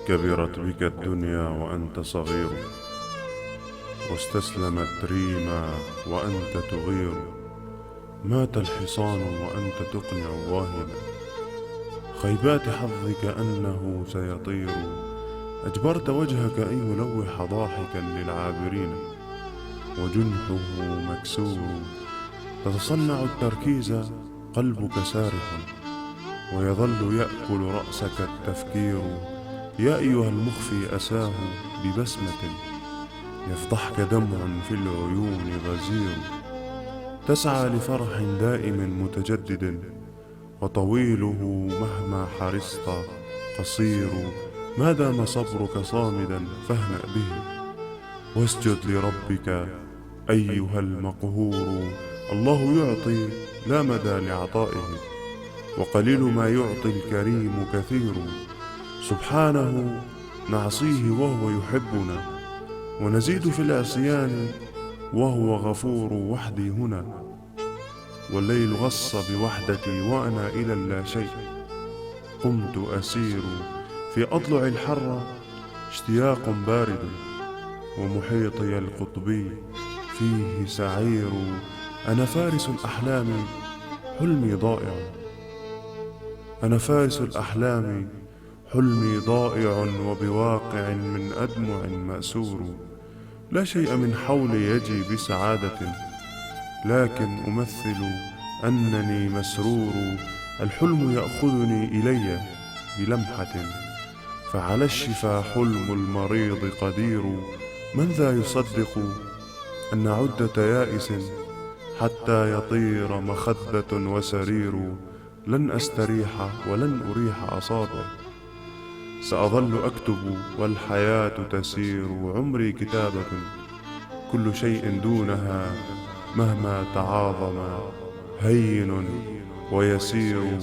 كبرت بك الدنيا وأنت صغير، واستسلمت ريما وأنت تغير. مات الحصان وأنت تقنع واهنا، خيبات حظك أنه سيطير. أجبرت وجهك أن يلوح ضاحكا للعابرين، وجنحه مكسور. تتصنع التركيز قلبك سارح، ويظل يأكل رأسك التفكير. يا أيها المخفي أساه ببسمة، يفضحك دمع في العيون غزير. تسعى لفرح دائم متجدد، وطويله مهما حرصت قصير. ما دام صبرك صامدا فاهنأ به، واسجد لربك أيها المقهور. الله يعطي لا مدى لعطائه، وقليل ما يعطي الكريم كثير. سبحانه نعصيه وهو يحبنا، ونزيد في العصيان وهو غفور. وحدي هنا والليل غص بوحدتي، وأنا إلى اللاشيء قمت أسير. في أضلع الحر اشتياق بارد، ومحيطي القطبي فيه سعير. أنا فارس الأحلام حلمي ضائع، أنا فارس الأحلام حلمي ضائع، وبواقع من أدمع مأسور. لا شيء من حولي يجي بسعادة، لكن أمثل أنني مسرور. الحلم يأخذني إلي بلمحة، فعلى الشفا حلم المريض قدير. من ذا يصدق أن عدة يائس حتى يطير مخدة وسرير؟ لن أستريح ولن أريح أصابعي، سأظل أكتب والحياة تسير. عمري كتابة كل شيء دونها مهما تعاظم هين ويسير.